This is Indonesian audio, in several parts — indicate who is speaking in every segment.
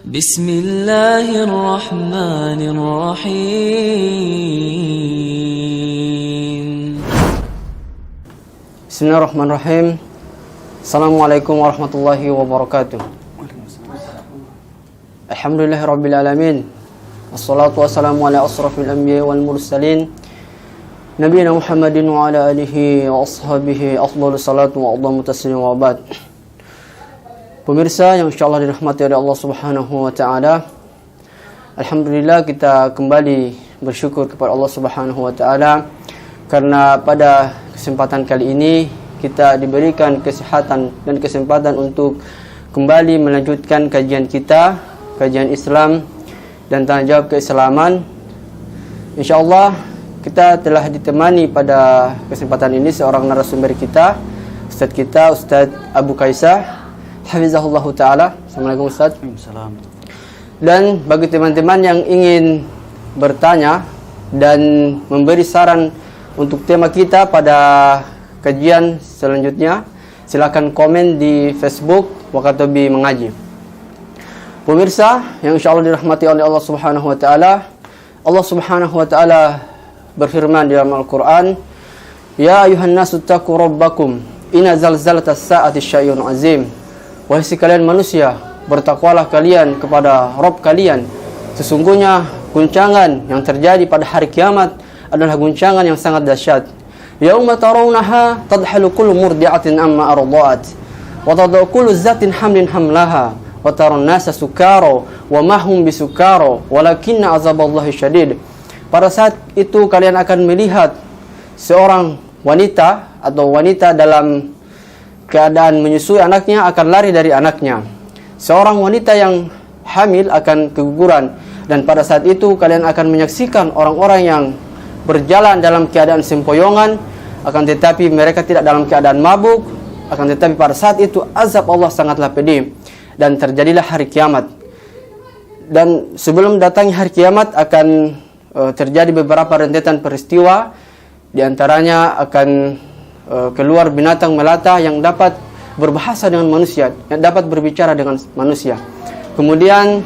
Speaker 1: Bismillahirrahmanirrahim.
Speaker 2: Bismillahirrahmanirrahim. Assalamualaikum warahmatullahi wabarakatuh. Alhamdulillahirabbil alamin. Wassalatu wassalamu ala asrafil anbiya'i wal mursalin. Nabiyina Muhammadin wa ala alihi wa ashabihi afdhalus salatu wa adhamu taslim wa ba'd. Pemirsa yang insyaallah dirahmati oleh Allah Subhanahu wa taala. Alhamdulillah kita kembali bersyukur kepada Allah Subhanahu wa taala karena pada kesempatan kali ini kita diberikan kesehatan dan kesempatan untuk kembali melanjutkan kajian kita, kajian Islam dan tanggung jawab keislaman. InsyaAllah kita telah ditemani pada kesempatan ini seorang narasumber kita, Ustaz Abu Kaisah, hafizahullah ta'ala. Assalamualaikum Ustaz.
Speaker 3: Waalaikumsalam.
Speaker 2: Dan bagi teman-teman yang ingin bertanya dan memberi saran untuk tema kita pada kajian selanjutnya, silakan komen di Facebook Wakatobi Mengaji. Pemirsa yang insyaallah dirahmati oleh Allah Subhanahu wa taala, Allah Subhanahu wa taala berfirman di dalam Al-Qur'an, "Ya ayuhan nasu taqu rabbakum, inna zalzalatas sa'ati syai'un 'azim." Wahai sekalian manusia, bertakwalah kalian kepada Rabb kalian. Sesungguhnya guncangan yang terjadi pada hari kiamat adalah guncangan yang sangat dahsyat. Yauma tarawunaha tadhalu kullu murdi'atin amma arda'at wa tadau kullu zatin hamlin hamlaha wa taran nasa sukara wa ma hum bisukara walakinna azaballahi syadid. Pada saat itu kalian akan melihat seorang wanita atau wanita dalam keadaan menyusui anaknya akan lari dari anaknya. Seorang wanita yang hamil akan keguguran, dan pada saat itu kalian akan menyaksikan orang-orang yang berjalan dalam keadaan sempoyongan, akan tetapi mereka tidak dalam keadaan mabuk, akan tetapi pada saat itu azab Allah sangatlah pedih, dan terjadilah hari kiamat. Dan sebelum datangnya hari kiamat akan terjadi beberapa rentetan peristiwa, di antaranya akan keluar binatang melata yang dapat berbahasa dengan manusia, yang dapat berbicara dengan manusia. Kemudian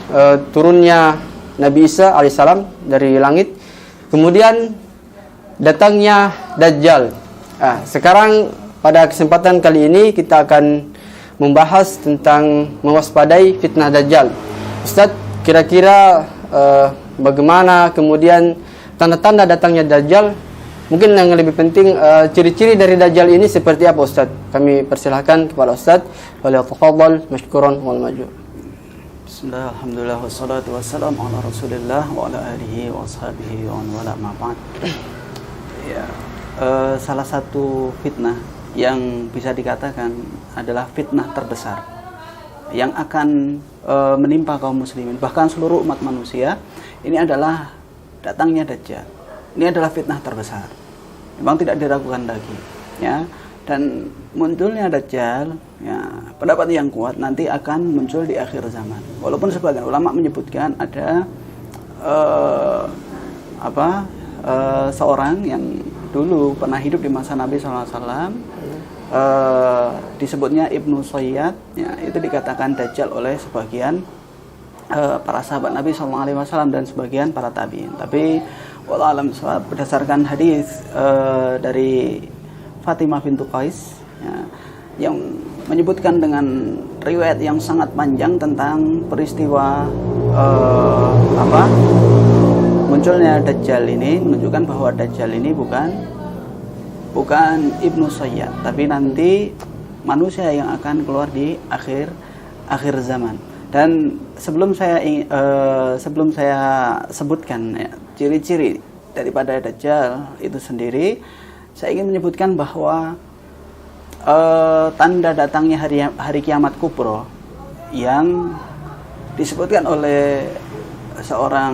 Speaker 2: turunnya Nabi Isa alaihissalam dari langit. Kemudian datangnya Dajjal. Sekarang pada kesempatan kali ini kita akan membahas tentang mewaspadai fitnah Dajjal. Ustaz, kira-kira bagaimana kemudian tanda-tanda datangnya Dajjal? Mungkin yang lebih penting ciri-ciri dari Dajjal ini seperti apa Ustaz? Kami persilahkan kepada Ustaz. Waliyatafadhal mashkuran wal maju.
Speaker 3: Bismillah, alhamdulillah, wassalatu wassalamu ala rasulillah wa ala alihi wa ashabihi wa wala ma'ba'd. Ya, salah satu fitnah yang bisa dikatakan adalah fitnah terbesar yang akan menimpa kaum muslimin, bahkan seluruh umat manusia, ini adalah datangnya Dajjal. Ini adalah fitnah terbesar. Memang tidak diragukan lagi, ya. Dan munculnya Dajjal, ya, pendapat yang kuat nanti akan muncul di akhir zaman. Walaupun sebagian ulama menyebutkan ada seorang yang dulu pernah hidup di masa Nabi SAW, disebutnya Ibnu Sayyad, ya, itu dikatakan Dajjal oleh sebagian para sahabat Nabi SAW dan sebagian para tabi'in. Tapi wallahu a'lam bishawab, berdasarkan hadis dari Fatimah bintu Qais, ya, yang menyebutkan dengan riwayat yang sangat panjang tentang peristiwa munculnya Dajjal ini, menunjukkan bahwa Dajjal ini bukan Ibnu Sayyad, tapi nanti manusia yang akan keluar di akhir zaman. Dan sebelum saya sebutkan, ya, ciri-ciri daripada Dajjal itu sendiri, saya ingin menyebutkan bahwa tanda datangnya hari kiamat kubro yang disebutkan oleh seorang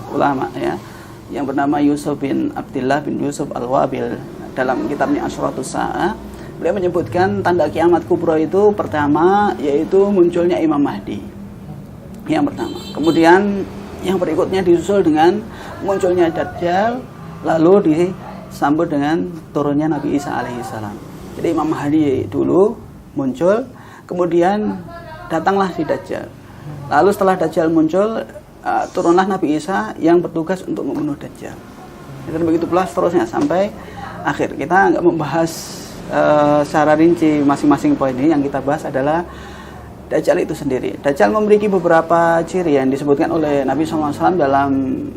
Speaker 3: ulama, ya, yang bernama Yusuf bin Abdullah bin Yusuf Al-Wabil, dalam kitabnya Asyratus Sa'ah, beliau menyebutkan tanda kiamat kubro itu pertama yaitu munculnya Imam Mahdi, yang pertama. Kemudian yang berikutnya disusul dengan munculnya Dajjal, lalu disambut dengan turunnya Nabi Isa alaihissalam. Jadi Imam Mahdi dulu muncul, kemudian datanglah si Dajjal. Lalu setelah Dajjal muncul, turunlah Nabi Isa yang bertugas untuk membunuh Dajjal. Dan begitu pula seterusnya sampai akhir. Kita nggak membahas secara rinci masing-masing poin ini. Yang kita bahas adalah Dajjal itu sendiri. Dajjal memiliki beberapa ciri yang disebutkan oleh Nabi SAW dalam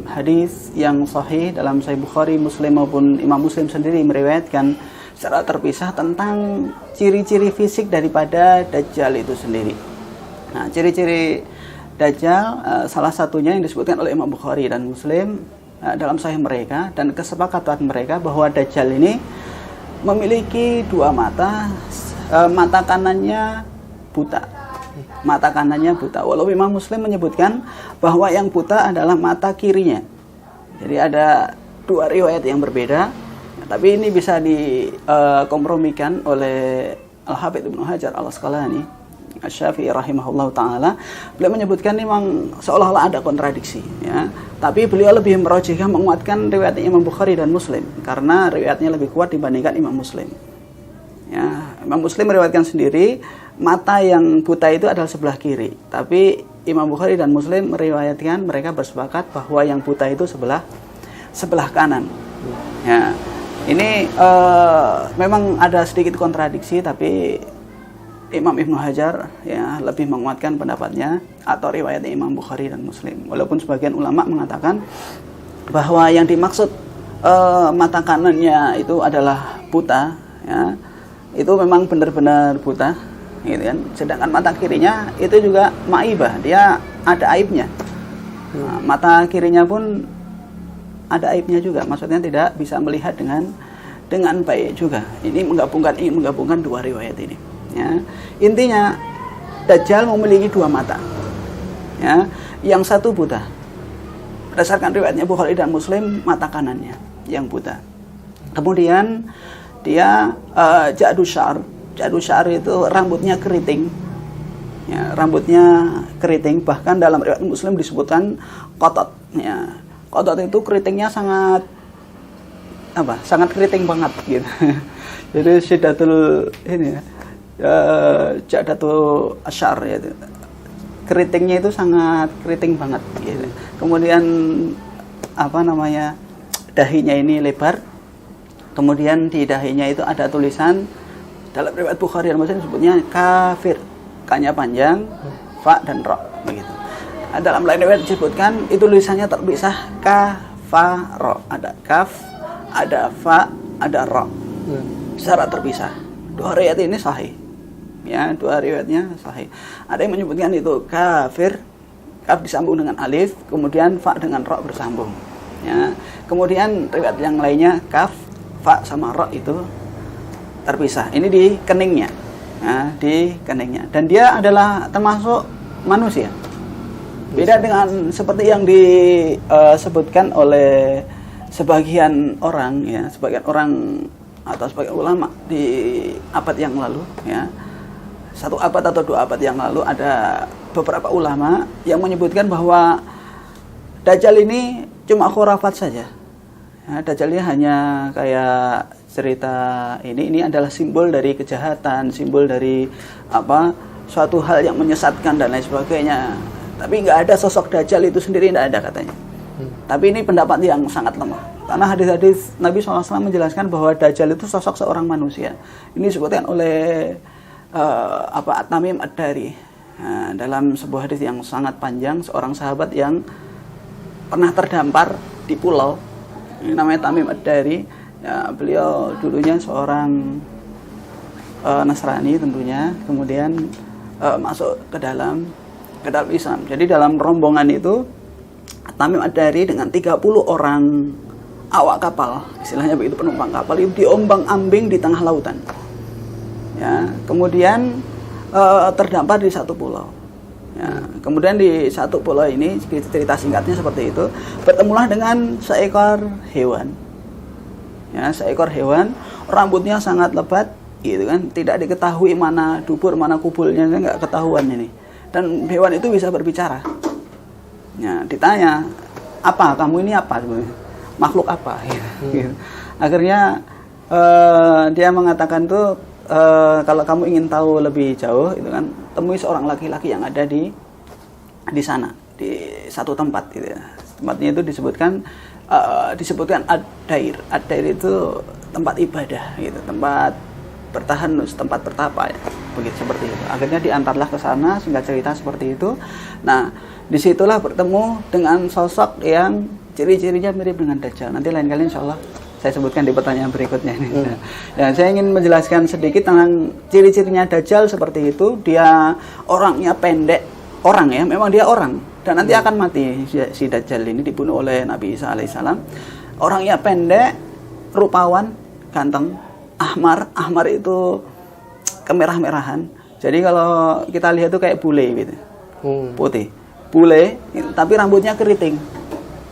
Speaker 3: hadis yang sahih dalam Sahih Bukhari, Muslim maupun Imam Muslim sendiri meriwayatkan secara terpisah tentang ciri-ciri fisik daripada Dajjal itu sendiri. Nah, ciri-ciri Dajjal salah satunya yang disebutkan oleh Imam Bukhari dan Muslim dalam Sahih mereka, dan kesepakatan mereka bahwa Dajjal ini memiliki dua mata, mata kanannya buta. Mata kanannya buta. Walau Imam Muslim menyebutkan bahwa yang buta adalah mata kirinya. Jadi ada dua riwayat yang berbeda. Tapi ini bisa dikompromikan oleh Al-Hafidz Ibnu Hajar Al-Asqalani Asy-Syafi'i rahimahullah ta'ala. Beliau menyebutkan memang seolah-olah ada kontradiksi, ya. Tapi beliau lebih merojihkan, menguatkan riwayat Imam Bukhari dan Muslim karena riwayatnya lebih kuat dibandingkan Imam Muslim. Ya, Imam Muslim meriwayatkan sendiri mata yang buta itu adalah sebelah kiri. Tapi Imam Bukhari dan Muslim meriwayatkan, mereka bersepakat bahwa yang buta itu sebelah kanan. Ya, ini memang ada sedikit kontradiksi, tapi Imam Ibnu Hajar ya lebih menguatkan pendapatnya atau riwayatnya Imam Bukhari dan Muslim. Walaupun sebagian ulama mengatakan bahwa yang dimaksud mata kanannya itu adalah buta, ya, itu memang benar-benar buta, gitu kan. Sedangkan mata kirinya itu juga maibah, dia ada aibnya. Nah, mata kirinya pun ada aibnya juga, maksudnya tidak bisa melihat dengan baik juga. Ini ingin menggabungkan dua riwayat ini. Ya. Intinya Dajjal memiliki dua mata. Ya, yang satu buta. Berdasarkan riwayatnya Bukhari dan Muslim, mata kanannya yang buta. Kemudian dia ja'du syar itu rambutnya keriting. Ya, rambutnya keriting, bahkan dalam riwayat Muslim disebutkan qotot. Ya, qotot itu keritingnya sangat keriting banget gitu. Jadi syiddatul ini ya. Ja'datu asyar ya. Keritingnya itu sangat keriting banget gitu. Kemudian dahinya ini lebar. Kemudian di dahinya itu ada tulisan dalam riwayat Bukhari dan Muslim disebutnya kafir, K-nya panjang, fa dan ra begitu. Dalam lain riwayat disebutkan itu tulisannya terpisah kafaro, ada kaf, ada fa, ada ra. Secara terpisah. Dua riwayat ini sahih. Ya, dua riwayatnya sahih. Ada yang menyebutkan itu kafir, kaf disambung dengan alif, kemudian fa dengan ra bersambung. Ya. Kemudian riwayat yang lainnya kaf, fa sama ra itu terpisah. Ini di keningnya. Nah, di keningnya. Dan dia adalah termasuk manusia. Beda dengan seperti yang disebutkan oleh sebagian orang ya, sebagian orang atau sebagian ulama di abad yang lalu ya. Satu abad atau dua abad yang lalu ada beberapa ulama yang menyebutkan bahwa Dajjal ini cuma khurafat saja. Ya, Dajjal ini hanya kayak cerita ini adalah simbol dari kejahatan, simbol dari suatu hal yang menyesatkan dan lain sebagainya. Tapi nggak ada sosok Dajjal itu sendiri, nggak ada katanya. Tapi ini pendapat yang sangat lemah. Karena hadis-hadis Nabi SAW menjelaskan bahwa Dajjal itu sosok seorang manusia. Ini disebutkan oleh At-Tamim Ad-Dari dalam sebuah hadis yang sangat panjang, seorang sahabat yang pernah terdampar di pulau. Ini namanya Tamim Ad-Dari. Ya, beliau dulunya seorang Nasrani tentunya, kemudian masuk ke dalam Islam. Jadi dalam rombongan itu Tamim Ad-Dari dengan 30 orang awak kapal, istilahnya begitu, penumpang kapal itu diombang-ambing di tengah lautan. Ya, kemudian terdampar di satu pulau. Ya, kemudian di satu pulau ini, cerita singkatnya seperti itu, bertemulah dengan seekor hewan. Ya, seekor hewan, rambutnya sangat lebat, gitu kan, tidak diketahui mana dubur, mana kubulnya, nggak ketahuan ini. Dan hewan itu bisa berbicara. Ya, ditanya, apa kamu ini apa? Makhluk apa? Gitu. Akhirnya dia mengatakan tuh, kalau kamu ingin tahu lebih jauh, itu kan, temui seorang laki-laki yang ada di di sana, di satu tempat gitu ya. Tempatnya itu disebutkan ad-dair. Ad-dair itu tempat ibadah gitu, tempat bertahanus, tempat bertapa ya. Begitu seperti itu. Akhirnya diantarlah ke sana, sehingga cerita seperti itu. Nah, disitulah bertemu dengan sosok yang ciri-cirinya mirip dengan Dajjal. Nanti lain kali insya Allah saya sebutkan di pertanyaan berikutnya ini. Dan saya ingin menjelaskan sedikit tentang ciri-cirinya Dajjal seperti itu. Dia orangnya pendek, orang ya, memang dia orang. Dan nanti akan mati si Dajjal ini, dibunuh oleh Nabi Isa alaihissalam. Orangnya pendek, rupawan, ganteng, ahmar itu kemerah-merahan. Jadi kalau kita lihat itu kayak bule gitu, putih, bule, tapi rambutnya keriting,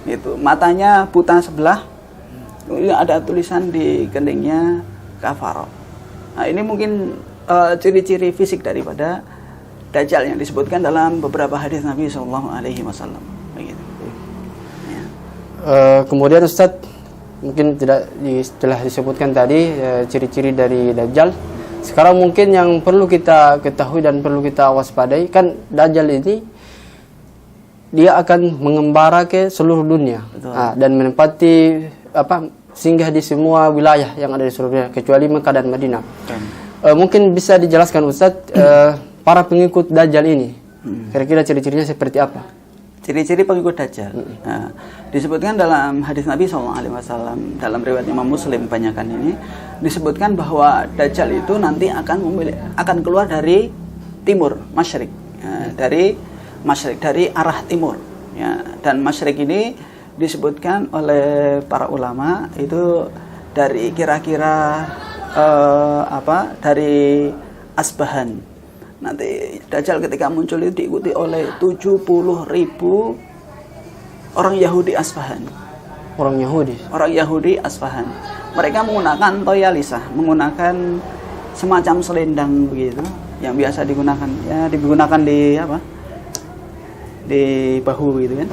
Speaker 3: gitu. Matanya buta sebelah, ada tulisan di keningnya kafaro. Nah ini mungkin ciri-ciri fisik daripada Dajjal yang disebutkan dalam beberapa hadis Nabi SAW. Begitu. Ya.
Speaker 2: Kemudian Ustadz, mungkin telah disebutkan tadi ciri-ciri dari Dajjal. Sekarang mungkin yang perlu kita ketahui dan perlu kita waspadai, kan Dajjal ini dia akan mengembara ke seluruh dunia. Dan menempati singgah di semua wilayah yang ada di seluruh dunia kecuali Mekah dan Madinah. Mungkin bisa dijelaskan Ustadz, para pengikut Dajjal ini kira-kira ciri-cirinya seperti apa?
Speaker 3: Ciri-ciri pengikut Dajjal. Nah, disebutkan dalam hadis Nabi SAW, dalam riwayat Imam Muslim banyakan ini disebutkan bahwa Dajjal itu nanti akan keluar dari timur, masyrik, dari arah timur. Ya, dan masyrik ini disebutkan oleh para ulama itu dari kira-kira dari Asbahan. Nanti Dajjal ketika muncul itu diikuti oleh 70.000 orang Yahudi Asbahan.
Speaker 2: Orang Yahudi
Speaker 3: Asbahan. Mereka menggunakan toyalisah, menggunakan semacam selendang begitu, yang biasa digunakan di bahu gitu kan.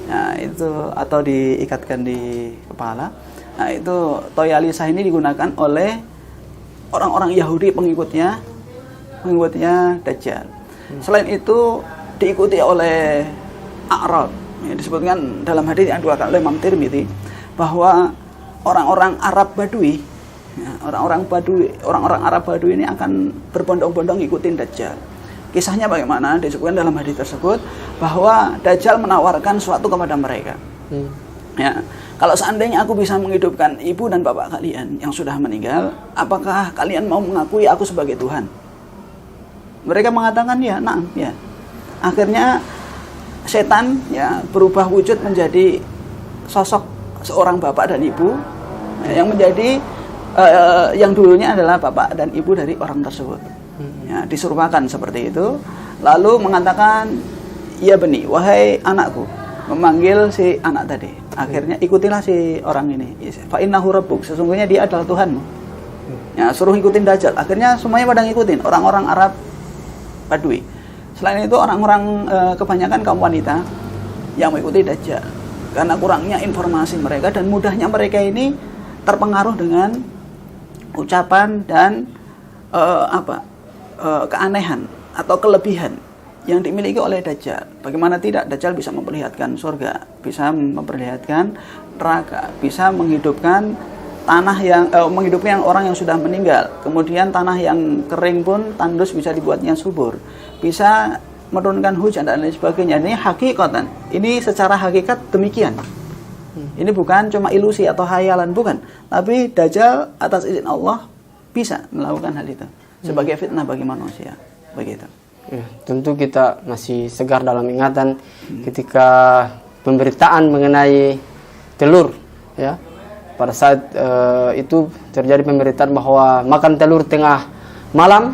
Speaker 3: Nah, itu atau diikatkan di kepala. Nah, itu toyalisah ini digunakan oleh orang-orang Yahudi pengikutnya Dajjal. Selain itu diikuti oleh A'rab. Ya, disebutkan dalam hadis yang diriwayatkan oleh Imam Tirmidzi bahwa orang-orang Arab Badui, orang-orang Arab Badui ini akan berbondong-bondong ngikutin Dajjal. Kisahnya bagaimana? Disebutkan dalam hadis tersebut bahwa Dajjal menawarkan sesuatu kepada mereka. Ya, kalau seandainya aku bisa menghidupkan ibu dan bapak kalian yang sudah meninggal, apakah kalian mau mengakui aku sebagai Tuhan? Mereka mengatakan ya, nah, ya. Akhirnya setan ya berubah wujud menjadi sosok seorang bapak dan ibu yang menjadi yang dulunya adalah bapak dan ibu dari orang tersebut. Ya, diserupakan seperti itu, lalu mengatakan ya beni, wahai anakku, memanggil si anak tadi. Akhirnya ikutilah si orang ini. Fa innahu rabbuk, sesungguhnya dia adalah Tuhanmu. Ya, suruh ikutin Dajjal. Akhirnya semuanya pada ngikutin, orang-orang Arab Badui. Selain itu orang-orang kebanyakan kaum wanita yang mengikuti Dajjal karena kurangnya informasi mereka dan mudahnya mereka ini terpengaruh dengan ucapan dan keanehan atau kelebihan yang dimiliki oleh Dajjal. Bagaimana tidak, Dajjal bisa memperlihatkan surga, bisa memperlihatkan neraka, bisa menghidupkan tanah menghidupkan orang yang sudah meninggal. Kemudian tanah yang kering pun tandus bisa dibuatnya subur. Bisa menurunkan hujan dan lain sebagainya. Ini hakikatan. Ini secara hakikat demikian. Ini bukan cuma ilusi atau hayalan, bukan. Tapi Dajjal atas izin Allah bisa melakukan hal itu sebagai fitnah bagi manusia. Begitu.
Speaker 2: Ya, tentu kita masih segar dalam ingatan ketika pemberitaan mengenai telur, ya. Pada saat itu terjadi pemberitaan bahwa makan telur tengah malam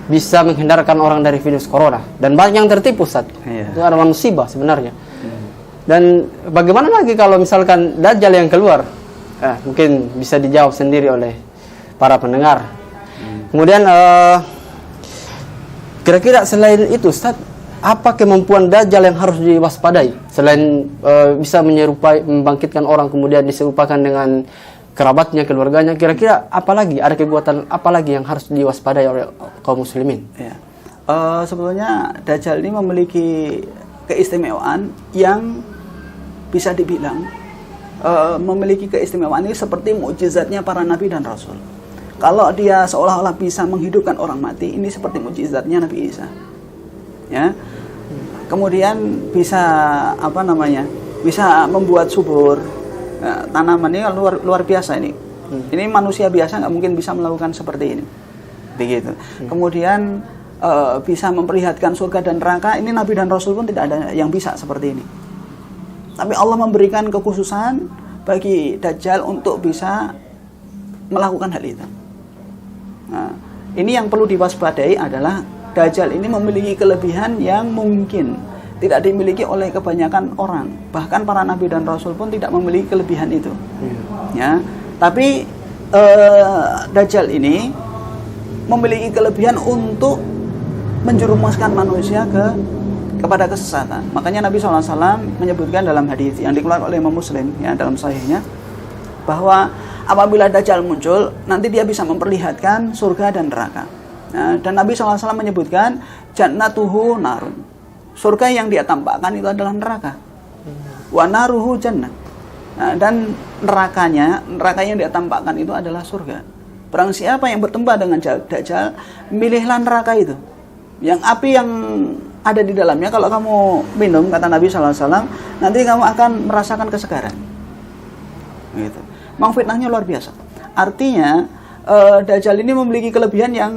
Speaker 2: bisa menghindarkan orang dari virus corona, dan banyak yang tertipu, Ustaz. Itu adalah musibah sebenarnya. Dan bagaimana lagi kalau misalkan Dajjal yang keluar? Mungkin bisa dijawab sendiri oleh para pendengar. Kemudian kira-kira selain itu, Ustaz, apa kemampuan Dajjal yang harus diwaspadai selain bisa menyerupai, membangkitkan orang kemudian diserupakan dengan kerabatnya, keluarganya? Kira-kira apa lagi, ada kekuatan apa lagi yang harus diwaspadai oleh kaum muslimin?
Speaker 3: Ya. Sebetulnya Dajjal ini memiliki keistimewaan yang bisa dibilang memiliki keistimewaan ini seperti mukjizatnya para nabi dan rasul. Kalau dia seolah-olah bisa menghidupkan orang mati, ini seperti mukjizatnya Nabi Isa. Ya. Kemudian bisa bisa membuat subur. Nah, tanaman ini luar biasa ini. Ini manusia biasa nggak mungkin bisa melakukan seperti ini. Begitu. Kemudian bisa memperlihatkan surga dan neraka. Ini nabi dan rasul pun tidak ada yang bisa seperti ini. Tapi Allah memberikan kekhususan bagi Dajjal untuk bisa melakukan hal itu. Nah, ini yang perlu diwaspadai adalah Dajjal ini memiliki kelebihan yang mungkin tidak dimiliki oleh kebanyakan orang. Bahkan para nabi dan rasul pun tidak memiliki kelebihan itu. Ya, tapi Dajjal ini memiliki kelebihan untuk menjerumuskan manusia kepada kesesatan. Makanya Nabi SAW menyebutkan dalam hadis yang dikeluarkan oleh Imam Muslim ya dalam sahihnya bahwa apabila Dajjal muncul nanti dia bisa memperlihatkan surga dan neraka. Nah, dan Nabi SAW menyebutkan jannatuhu narun. Surga yang dia tampakkan itu adalah neraka. Wa naruhu jannah. Nah, dan neraka yang dia tampakkan itu adalah surga. Barang siapa yang bertempah dengan Dajjal, milihlah neraka itu. Yang api yang ada di dalamnya, kalau kamu minum, kata Nabi SAW, nanti kamu akan merasakan kesegaran. Gitu. Memang fitnahnya luar biasa. Artinya, Dajjal ini memiliki kelebihan yang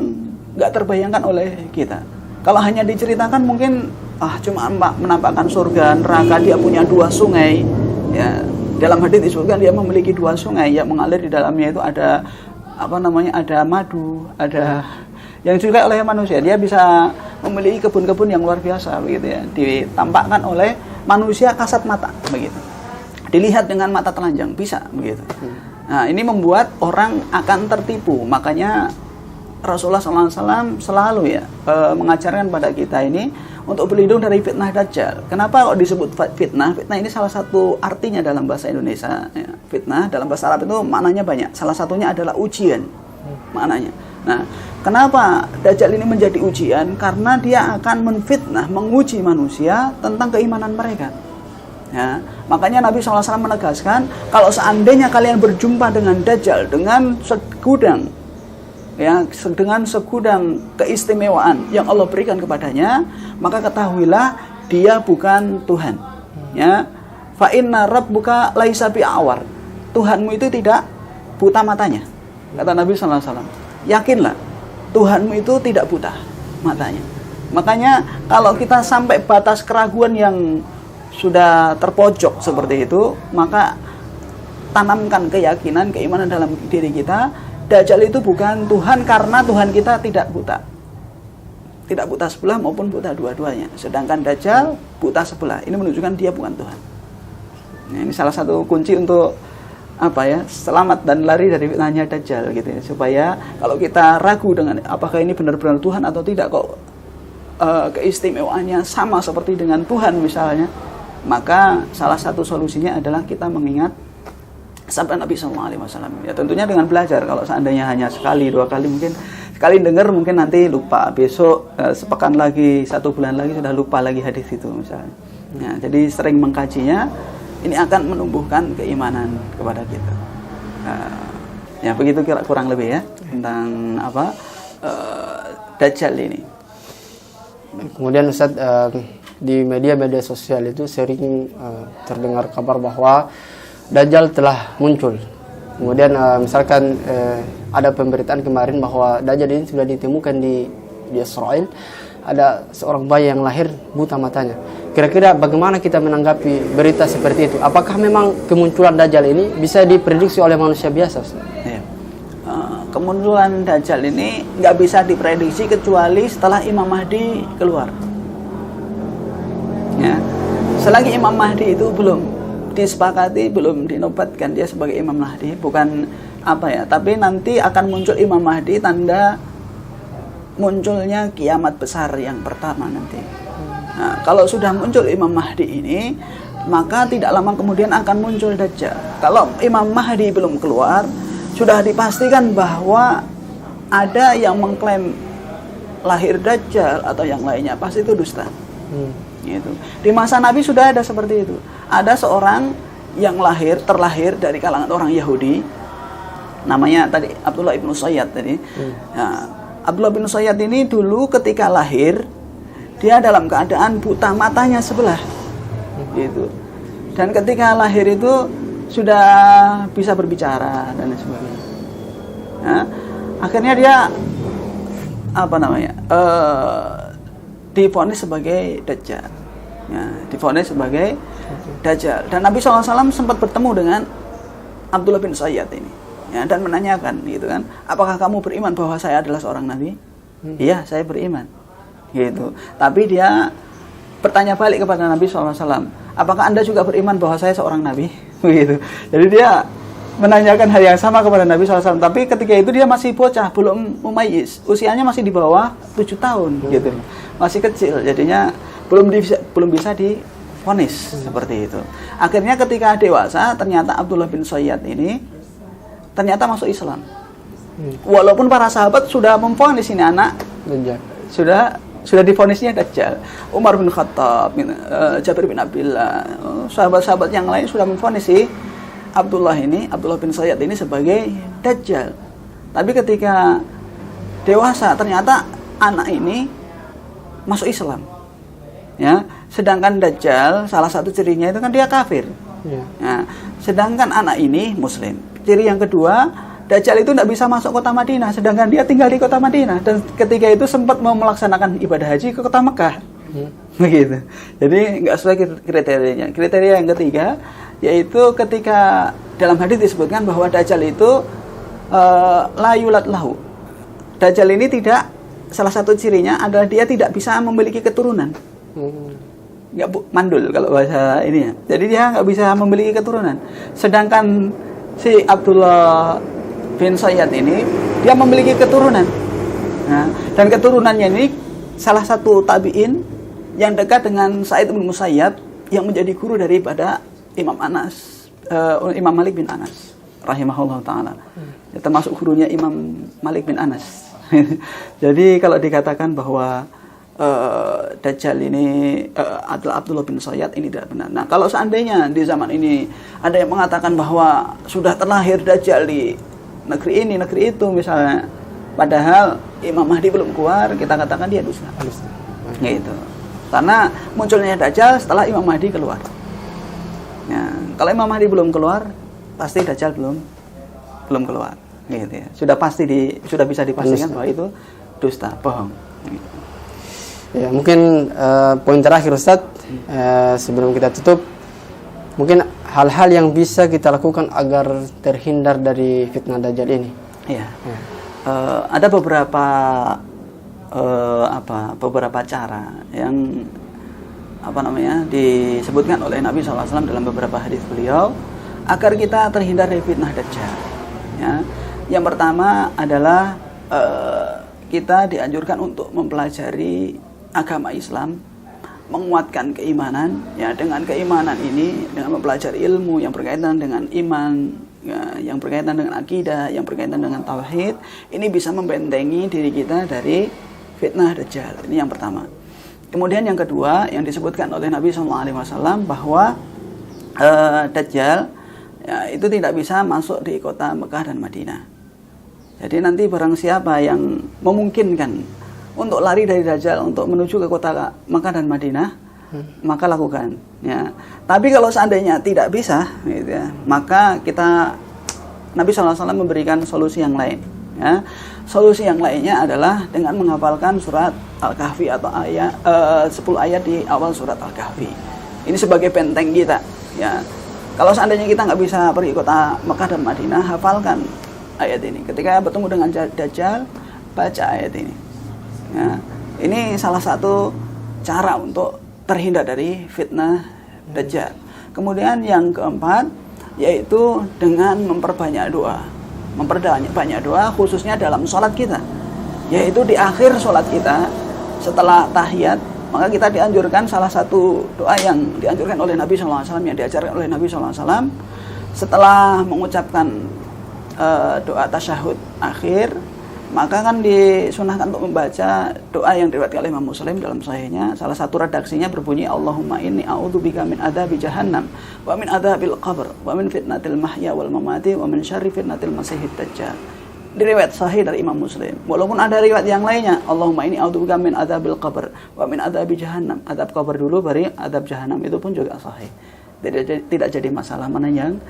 Speaker 3: nggak terbayangkan oleh kita. Kalau hanya diceritakan mungkin, cuma menampakkan surga, neraka, dia punya 2 sungai. Ya, dalam hadits disebutkan dia memiliki 2 sungai yang mengalir di dalamnya itu ada ada madu, ada yang disukai oleh manusia. Dia bisa memiliki kebun-kebun yang luar biasa begitu ya. Ditampakkan oleh manusia kasat mata begitu. Dilihat dengan mata telanjang bisa begitu. Nah, ini membuat orang akan tertipu. Makanya Rasulullah SAW selalu mengajarkan pada kita ini untuk berlindung dari fitnah Dajjal. Kenapa kok disebut fitnah? Fitnah ini salah satu artinya dalam bahasa Indonesia. Ya. Fitnah dalam bahasa Arab itu maknanya banyak. Salah satunya adalah ujian maknanya. Nah, kenapa Dajjal ini menjadi ujian? Karena dia akan menfitnah, menguji manusia tentang keimanan mereka. Ya, makanya Nabi SAW menegaskan, kalau seandainya kalian berjumpa dengan Dajjal dengan segudang keistimewaan yang Allah berikan kepadanya, maka ketahuilah dia bukan Tuhan. Ya, fa inna rabbuka laisa bi'awar. Tuhanmu itu tidak buta matanya. Kata Nabi SAW. Yakinlah, Tuhanmu itu tidak buta matanya. Makanya kalau kita sampai batas keraguan yang sudah terpojok seperti itu, maka tanamkan keyakinan, keimanan dalam diri kita. Dajjal itu bukan Tuhan karena Tuhan kita tidak buta. Tidak buta sebelah maupun buta dua-duanya. Sedangkan Dajjal buta sebelah. Ini menunjukkan dia bukan Tuhan. Nah, ini salah satu kunci untuk selamat dan lari dari fitnahnya Dajjal gitu ya. Supaya kalau kita ragu dengan apakah ini benar-benar Tuhan atau tidak, kok keistimewaannya sama seperti dengan Tuhan misalnya, maka salah satu solusinya adalah kita mengingat sabda Nabi SAW. Ya tentunya dengan belajar. Kalau seandainya hanya sekali, 2 kali, mungkin sekali dengar mungkin nanti lupa, besok sepekan lagi, 1 bulan lagi sudah lupa lagi hadis itu misalnya. Ya, jadi sering mengkajinya, ini akan menumbuhkan keimanan kepada kita. Ya begitu kurang lebih ya tentang Dajjal ini.
Speaker 2: Kemudian Ustaz, di media-media sosial itu sering terdengar kabar bahwa Dajjal telah muncul. Kemudian misalkan ada pemberitaan kemarin bahwa Dajjal ini sudah ditemukan di Israel. Ada seorang bayi yang lahir buta matanya. Kira-kira bagaimana kita menanggapi berita seperti itu? Apakah memang kemunculan Dajjal ini bisa diprediksi oleh manusia biasa, Ustaz?
Speaker 3: Ya. Kemunculan Dajjal ini nggak bisa diprediksi kecuali setelah Imam Mahdi keluar. Ya. Selagi Imam Mahdi itu belum disepakati, belum dinobatkan dia sebagai Imam Mahdi, bukan tapi nanti akan muncul Imam Mahdi, tanda munculnya kiamat besar yang pertama nanti. Nah, kalau sudah muncul Imam Mahdi ini, maka tidak lama kemudian akan muncul Dajjal. Kalau Imam Mahdi belum keluar, sudah dipastikan bahwa ada yang mengklaim lahir Dajjal atau yang lainnya, pasti itu dusta. Gitu. Di masa Nabi sudah ada seperti itu. Ada seorang yang terlahir dari kalangan orang Yahudi, namanya tadi Abdullah bin Sayyad tadi. Nah, Abdullah bin Sayyad ini dulu ketika lahir dia dalam keadaan buta matanya sebelah, gitu. Dan ketika lahir itu sudah bisa berbicara dan lain sebagainya. Nah, akhirnya dia divonis sebagai Dajjal. Ya, divonis sebagai Dajjal. Dan Nabi SAW sempat bertemu dengan Abdullah bin Sayyad ini, ya, dan menanyakan, gitu kan, apakah kamu beriman bahwa saya adalah seorang nabi? Iya, saya beriman. Gitu. Tapi dia bertanya balik kepada Nabi SAW, apakah Anda juga beriman bahwa saya seorang nabi? Begitu. Jadi dia menanyakan hal yang sama kepada Nabi SAW. Tapi ketika itu dia masih bocah, belum mumayyiz, usianya masih di bawah 7 tahun, gitu, masih kecil. Jadinya belum bisa divonis seperti itu. Akhirnya ketika dewasa, ternyata Abdullah bin Sayyad ini ternyata masuk Islam. Walaupun para sahabat sudah memvonis ini anak Dajjal, sudah divonisnya Dajjal. Umar bin Khattab, Jabir bin Abdullah, sahabat-sahabat yang lain sudah memvonis si Abdullah bin Sayyad ini sebagai Dajjal. Tapi ketika dewasa ternyata anak ini masuk Islam. Ya, sedangkan Dajjal salah satu cirinya itu kan dia kafir. Ya. Nah, sedangkan anak ini Muslim. Ciri yang kedua, Dajjal itu tidak bisa masuk kota Madinah, sedangkan dia tinggal di kota Madinah, dan ketika itu sempat mau melaksanakan ibadah haji ke kota Mekah. Begitu. Jadi nggak sesuai kriterianya. Kriteria yang ketiga yaitu ketika dalam hadis disebutkan bahwa Dajjal itu la yulad lahu. Dajjal ini tidak, salah satu cirinya adalah dia tidak bisa memiliki keturunan. Nggak mandul kalau bahasa ini ya. Jadi dia nggak bisa memiliki keturunan. Sedangkan si Abdullah bin Sayyad ini dia memiliki keturunan. Nah, dan keturunannya ini salah satu tabi'in yang dekat dengan Sa'id bin Musayyab yang menjadi guru daripada Imam Malik bin Anas rahimahullah ta'ala. Ya, termasuk gurunya Imam Malik bin Anas. Jadi kalau dikatakan bahwa Dajjal ini adalah Abdullah bin Sayyad, ini tidak benar. Nah, kalau seandainya di zaman ini ada yang mengatakan bahwa sudah terlahir Dajjal di negeri ini, negeri itu misalnya, padahal Imam Mahdi belum keluar, kita katakan dia dusta. Gitu. Karena munculnya Dajjal setelah Imam Mahdi keluar. Ya, kalau Imam Mahdi belum keluar, pasti Dajjal belum keluar. Gitu ya. Sudah bisa dipastikan bahwa itu dusta, bohong. Gitu.
Speaker 2: Ya, mungkin poin terakhir Ustaz, sebelum kita tutup, mungkin hal-hal yang bisa kita lakukan agar terhindar dari fitnah Dajjal ini.
Speaker 3: Iya. Ada beberapa cara yang disebutkan oleh Nabi SAW dalam beberapa hadis beliau agar kita terhindar dari fitnah Dajjal. Ya. Yang pertama adalah kita dianjurkan untuk mempelajari agama Islam, menguatkan keimanan. Ya, dengan keimanan ini, dengan mempelajari ilmu yang berkaitan dengan iman, ya, yang berkaitan dengan akidah, yang berkaitan dengan tauhid, ini bisa membentengi diri kita dari fitnah Dajjal. Ini yang pertama. Kemudian yang kedua yang disebutkan oleh Nabi SAW bahwa Dajjal ya, itu tidak bisa masuk di kota Mekah dan Madinah. Jadi nanti barang siapa yang memungkinkan untuk lari dari Dajjal untuk menuju ke kota Mekah dan Madinah, maka lakukan. Ya. Tapi kalau seandainya tidak bisa, gitu ya, maka Nabi SAW memberikan solusi yang lain. Ya. Solusi yang lainnya adalah dengan menghafalkan surat Al-Kahfi atau 10 ayat di awal surat Al-Kahfi. Ini sebagai benteng kita. Ya. Kalau seandainya kita nggak bisa pergi kota Mekah dan Madinah, hafalkan ayat ini. Ketika bertemu dengan Dajjal, baca ayat ini. Ya, ini salah satu cara untuk terhindar dari fitnah Dajjal. Kemudian yang keempat yaitu dengan memperbanyak doa. Memperbanyak doa khususnya dalam sholat kita. Yaitu di akhir sholat kita setelah tahiyat, maka kita dianjurkan salah satu doa yang dianjurkan oleh Nabi SAW, yang diajarkan oleh Nabi SAW setelah mengucapkan doa tasyahud akhir, maka kan disunahkan untuk membaca doa yang diriwayatkan oleh Imam Muslim dalam sahihnya. Salah satu redaksinya berbunyi, Allahumma inni a'udzubika min adzabi jahannam wa min adzabil qabr wa min fitnatil mahya wal mamati wa min syarri fitnatil masiihid dajjal. Diriwayat sahih dari Imam Muslim. Walaupun ada riwayat yang lainnya, Allahumma inni a'udzubika min adzabil qabr wa min adzabi jahannam. Adzab qabr dulu baru adzab jahannam, itu pun juga sahih. Tidak jadi masalah mana yang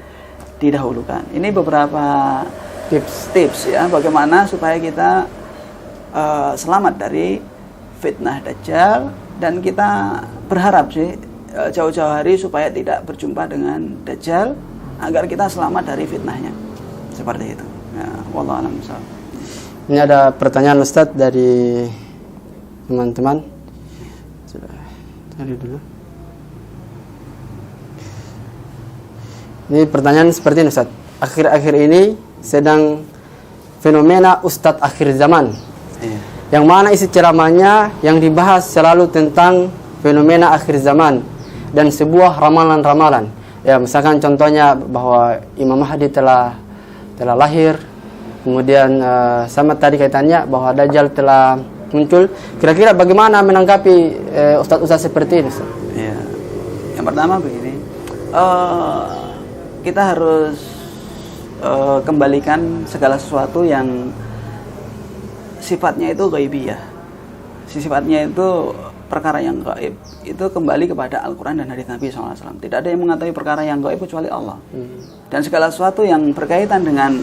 Speaker 3: didahulukan. Ini beberapa tips ya, bagaimana supaya kita selamat dari fitnah Dajjal, dan kita berharap sih jauh-jauh hari supaya tidak berjumpa dengan Dajjal agar kita selamat dari fitnahnya. Seperti itu. Ya, wallahu a'lam bishawab.
Speaker 2: Ini ada pertanyaan Ustadz dari teman-teman. Sudah cari dulu. Ini pertanyaan seperti ini, Ustadz. Akhir-akhir ini sedang fenomena Ustadz akhir zaman, yang mana isi ceramahnya yang dibahas selalu tentang fenomena akhir zaman dan sebuah ramalan-ramalan. Ya, misalkan contohnya bahwa Imam Mahdi telah lahir, kemudian sama tadi kaitannya bahwa Dajjal telah muncul. Kira-kira bagaimana menanggapi ustadz-ustadz seperti ini, Ustadz?
Speaker 3: Ya. Yang pertama begini, kita harus kembalikan segala sesuatu yang sifatnya itu ghaibiyah, sifatnya itu perkara yang gaib, itu kembali kepada Al-Quran dan hadits Nabi SAW. Tidak ada yang mengetahui perkara yang gaib kecuali Allah. Dan segala sesuatu yang berkaitan dengan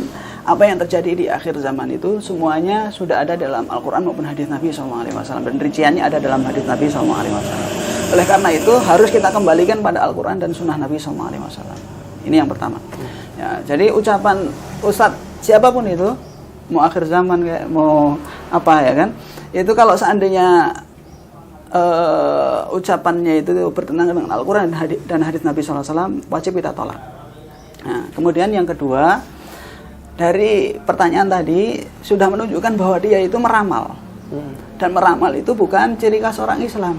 Speaker 3: apa yang terjadi di akhir zaman itu semuanya sudah ada dalam Al-Quran maupun hadits Nabi SAW, dan rinciannya ada dalam hadits Nabi SAW. Oleh karena itu harus kita kembalikan pada Al-Quran dan Sunnah Nabi SAW. Ini yang pertama. Ya, jadi ucapan ustadz siapapun itu, mau akhir zaman kayak mau apa ya kan, itu kalau seandainya ucapannya itu bertentangan dengan Al-Quran dan hadits Nabi SAW, wajib kita tolak. Nah, kemudian yang kedua, dari pertanyaan tadi sudah menunjukkan bahwa dia itu meramal. Dan meramal itu bukan ciri khas orang Islam.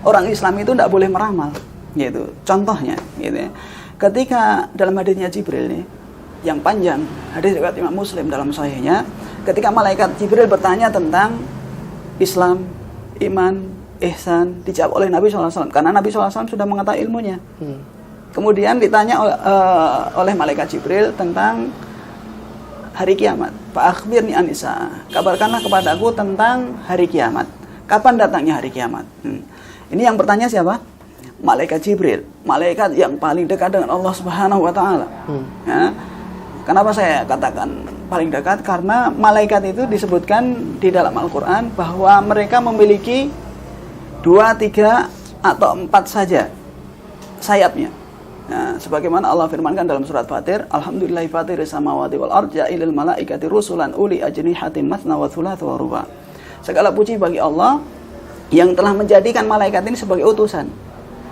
Speaker 3: Orang Islam itu tidak boleh meramal, gitu. Contohnya, gitu ya. Ketika dalam hadisnya Jibril nih, yang panjang, hadis riwayat Imam Muslim dalam sahihnya, ketika malaikat Jibril bertanya tentang Islam, iman, ihsan, dijawab oleh Nabi SAW, karena Nabi SAW sudah mengetahui ilmunya. Kemudian ditanya oleh malaikat Jibril tentang hari kiamat. Fa akhbirni an as-saah, kabarkanlah kepadaku tentang hari kiamat. Kapan datangnya hari kiamat? Ini yang bertanya siapa? Malaikat Jibril, malaikat yang paling dekat dengan Allah Subhanahu wa taala. Ya. Kenapa saya katakan paling dekat? Karena malaikat itu disebutkan di dalam Al-Qur'an bahwa mereka memiliki 2, 3 atau 4 saja sayapnya. Nah, sebagaimana Allah firmankan dalam surat Fatir, Alhamdulillahi fatiris samawati wal ardh ja'ilil malaikati rusulan uli ajnihatin matsna wa thulatha wa ruba'. Segala puji bagi Allah yang telah menjadikan malaikat ini sebagai utusan,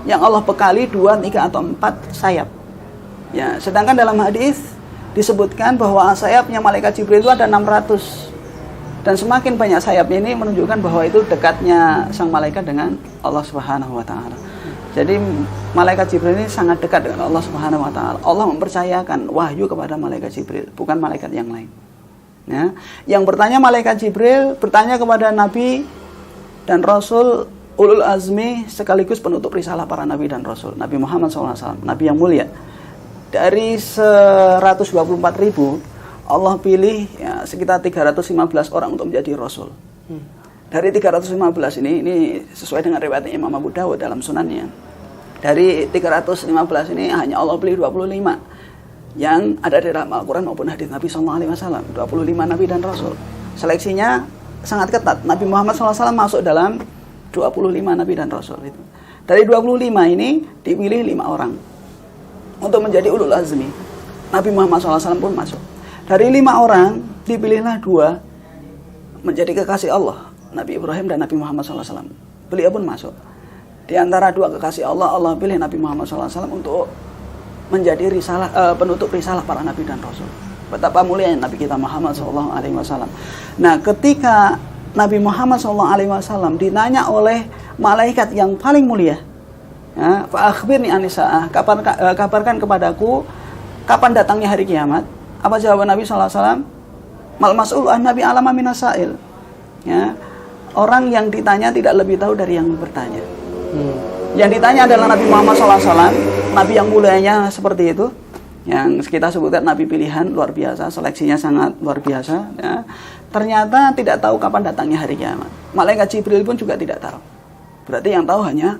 Speaker 3: yang Allah bekali 2, 3 atau 4 sayap. Ya, sedangkan dalam hadis disebutkan bahwa sayapnya malaikat Jibril itu ada 600. Dan semakin banyak sayapnya ini menunjukkan bahwa itu dekatnya sang malaikat dengan Allah Subhanahu wa taala. Jadi malaikat Jibril ini sangat dekat dengan Allah Subhanahu wa taala. Allah mempercayakan wahyu kepada malaikat Jibril, bukan malaikat yang lain. Ya. Yang bertanya malaikat Jibril bertanya kepada Nabi dan Rasul ulul azmi sekaligus penutup risalah para nabi dan rasul, Nabi Muhammad SAW, Nabi yang mulia. Dari 124.000, Allah pilih ya, sekitar 315 orang untuk menjadi rasul. Dari 315 ini sesuai dengan riwayat Imam Abu Dawud dalam sunannya. Dari 315 ini hanya Allah pilih 25 yang ada di dalam Al-Quran maupun hadis Nabi SAW. 25 nabi dan rasul. Seleksinya sangat ketat. Nabi Muhammad SAW masuk dalam 25 nabi dan rasul itu. Dari 25 ini dipilih 5 orang untuk menjadi ulul azmi. Nabi Muhammad SAW pun masuk. Dari 5 orang dipilihlah 2 menjadi kekasih Allah, Nabi Ibrahim dan Nabi Muhammad SAW. Beliau pun masuk. Di antara 2 kekasih Allah, Allah pilih Nabi Muhammad SAW untuk menjadi penutup risalah para nabi dan rasul. Betapa mulianya Nabi kita Muhammad SAW. Nah, ketika Nabi Muhammad SAW ditanya oleh malaikat yang paling mulia, ya, fa akhbirni an as-saah, kabarkan kepadaku kapan datangnya hari kiamat. Apa jawaban Nabi SAW? Mal mas'ul an nabi alama minasail. Ya. Orang yang ditanya tidak lebih tahu dari yang bertanya. Yang ditanya adalah Nabi Muhammad SAW, Nabi yang mulianya seperti itu, yang kita sebutkan Nabi pilihan, luar biasa, seleksinya sangat luar biasa. Ya. Ternyata tidak tahu kapan datangnya hari kiamat. Malaikat Jibril pun juga tidak tahu. Berarti yang tahu hanya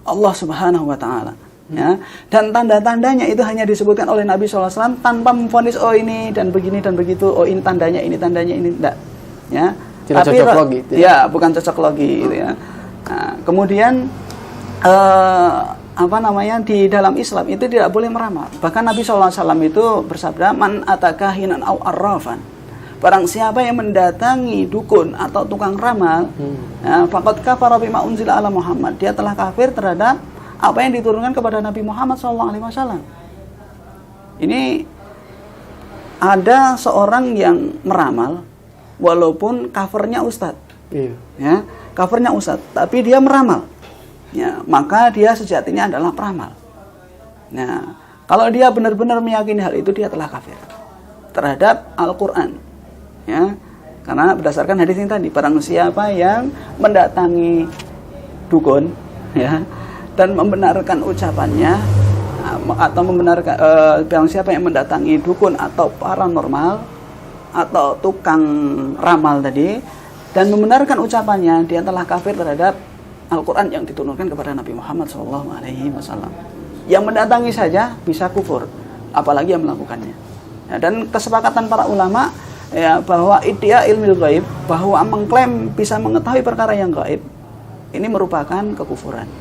Speaker 3: Allah Subhanahu wa Ta'ala. Ya. Dan tanda-tandanya itu hanya disebutkan oleh Nabi SAW tanpa memvonis oh ini dan begini dan begitu, oh ini tandanya ini tidak. Ya.
Speaker 2: Tidak cocok logi.
Speaker 3: Ya, bukan cocok logi gitu ya. Nah, kemudian di dalam Islam itu tidak boleh meramal. Bahkan Nabi SAW itu bersabda, man atakahinan au arrafan. Barang siapa yang mendatangi dukun atau tukang ramal, faqad kafara bima unzila ala Muhammad. Dia telah kafir terhadap apa yang diturunkan kepada Nabi Muhammad SAW. Ini ada seorang yang meramal, walaupun covernya ustadz, ya, covernya ustadz, tapi dia meramal, ya, maka dia sejatinya adalah peramal. Nah, kalau dia benar-benar meyakini hal itu, dia telah kafir terhadap Al-Quran, ya, karena berdasarkan hadis ini tadi, barang siapa yang mendatangi dukun, ya, dan membenarkan ucapannya, atau membenarkan barang siapa yang mendatangi dukun atau paranormal atau tukang ramal tadi dan membenarkan ucapannya, dia telah kafir terhadap Al-Quran yang diturunkan kepada Nabi Muhammad SAW. Yang mendatangi saja bisa kufur, apalagi yang melakukannya. Ya, dan kesepakatan para ulama ya, bahwa iddia ilmil ghaib, bahwa mengklaim bisa mengetahui perkara yang gaib, ini merupakan kekufuran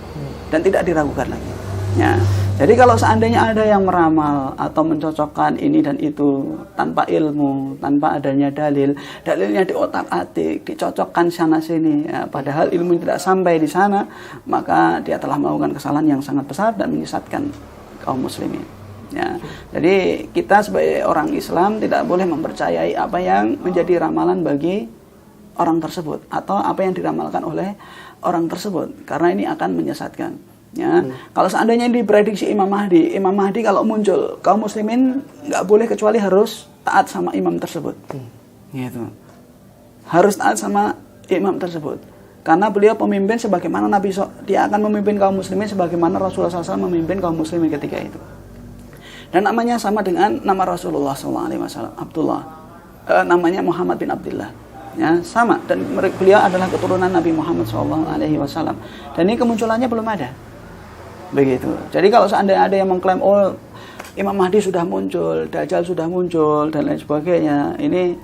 Speaker 3: dan tidak diragukan lagi. Ya. Jadi kalau seandainya ada yang meramal atau mencocokkan ini dan itu tanpa ilmu, tanpa adanya dalilnya diotak-atik, dicocokkan sana sini, ya, padahal ilmu tidak sampai di sana, maka dia telah melakukan kesalahan yang sangat besar dan menyesatkan kaum muslimin. Ya. Jadi kita sebagai orang Islam tidak boleh mempercayai apa yang menjadi ramalan bagi orang tersebut atau apa yang diramalkan oleh orang tersebut, karena ini akan menyesatkan. Ya, kalau seandainya diprediksi Imam Mahdi kalau muncul, kaum muslimin nggak boleh kecuali harus taat sama imam tersebut. Gitu. Harus taat sama imam tersebut. Karena beliau pemimpin sebagaimana dia akan memimpin kaum muslimin sebagaimana Rasulullah SAW memimpin kaum muslimin ketika itu. Dan namanya sama dengan nama Rasulullah SAW, Abdullah. Namanya Muhammad bin Abdullah. Ya, sama, dan beliau adalah keturunan Nabi Muhammad SAW. Dan ini kemunculannya belum ada. Begitu. Jadi kalau seandainya ada yang mengklaim oh Imam Mahdi sudah muncul, Dajjal sudah muncul dan lain sebagainya, ini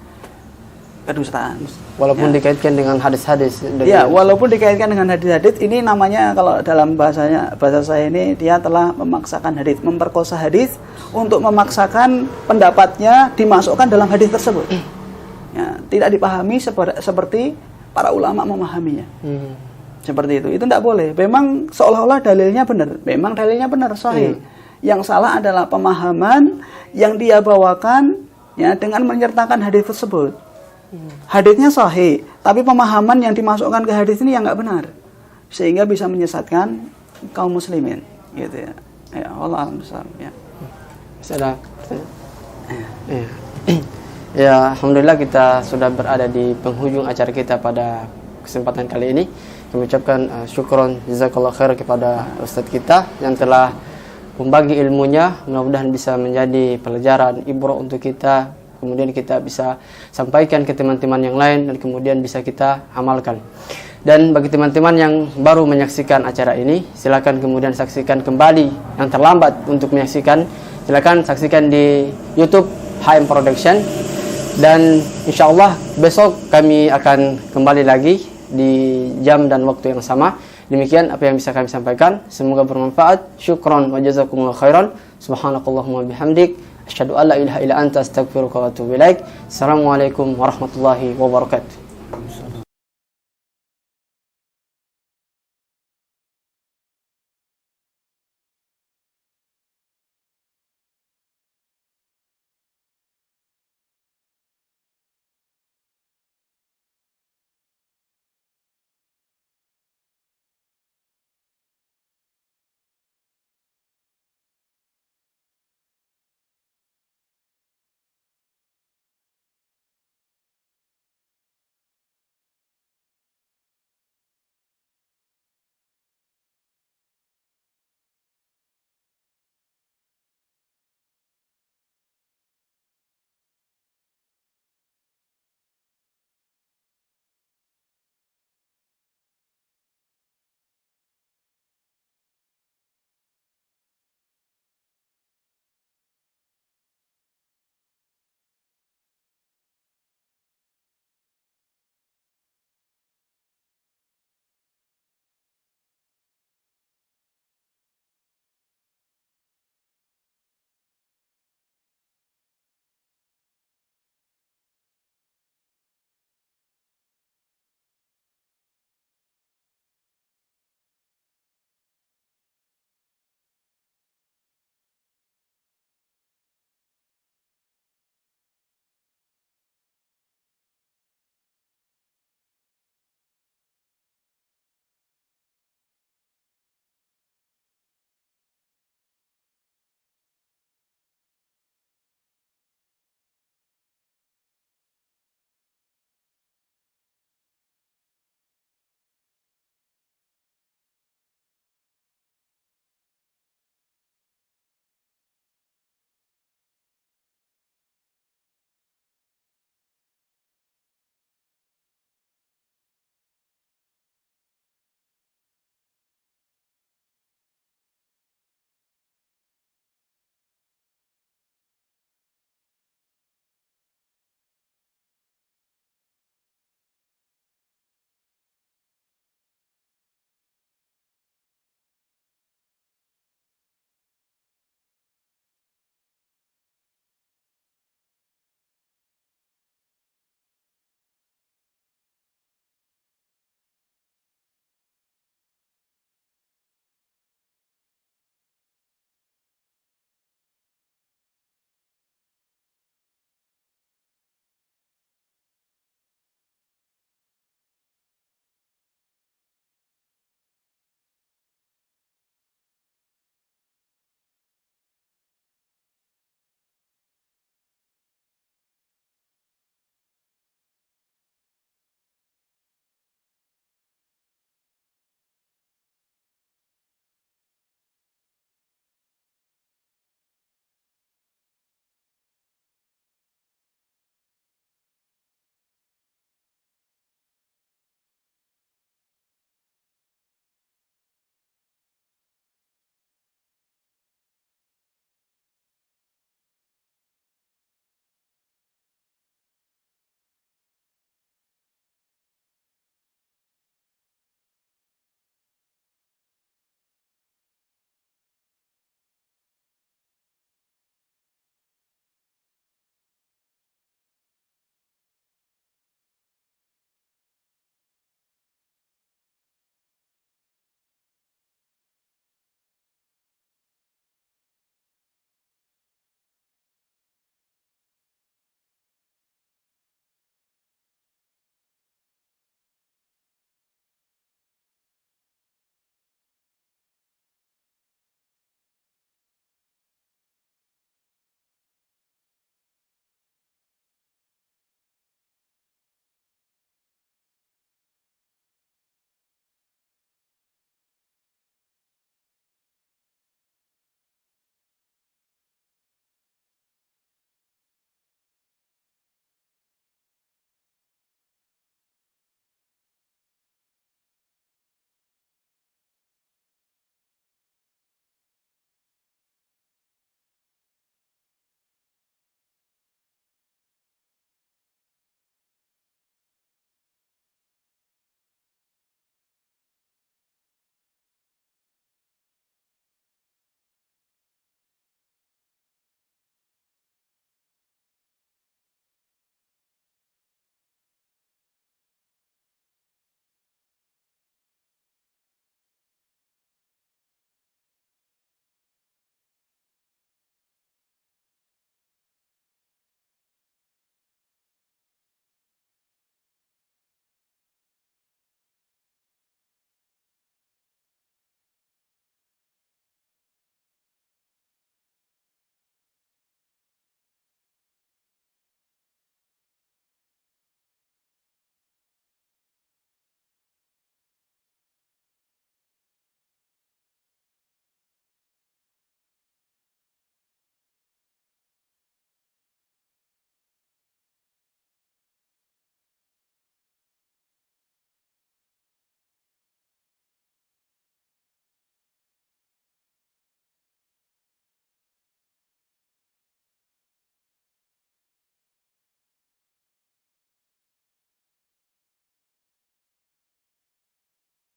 Speaker 3: kedustaan.
Speaker 2: Walaupun dikaitkan dengan hadis-hadis.
Speaker 3: Ya, walaupun dikaitkan dengan hadis-hadis, ini namanya kalau dalam bahasa saya ini dia telah memaksakan hadis, memperkosa hadis untuk memaksakan pendapatnya dimasukkan dalam hadis tersebut. Ya, tidak dipahami seperti para ulama memahaminya. Seperti itu tidak boleh. Memang seolah-olah dalilnya benar. Memang dalilnya benar, sahih. Yang salah adalah pemahaman yang dia bawakan ya dengan menyertakan hadis tersebut. Hadisnya sahih, tapi pemahaman yang dimasukkan ke hadis ini yang nggak benar, sehingga bisa menyesatkan kaum muslimin, gitu ya. Ya, Allah besar. Ya.
Speaker 2: Sudah. Ya, alhamdulillah kita sudah berada di penghujung acara kita pada kesempatan kali ini. Kami ucapkan syukron jazakallah khair kepada Ustadz kita yang telah membagi ilmunya, mudah-mudahan bisa menjadi pelajaran ibrah untuk kita, kemudian kita bisa sampaikan ke teman-teman yang lain dan kemudian bisa kita amalkan. Dan bagi teman-teman yang baru menyaksikan acara ini, silakan kemudian saksikan kembali. Yang terlambat untuk menyaksikan, silakan saksikan di YouTube HM Production. Dan insyaallah besok kami akan kembali lagi di jam dan waktu yang sama. Demikian apa yang bisa kami sampaikan, semoga bermanfaat. Syukran wa jazakumullahu khairan. Subhanakallahumma bihamdik asyhadu an la ilaha illa anta astaghfiruka wa atubu ilaik. Assalamualaikum warahmatullahi wabarakatuh.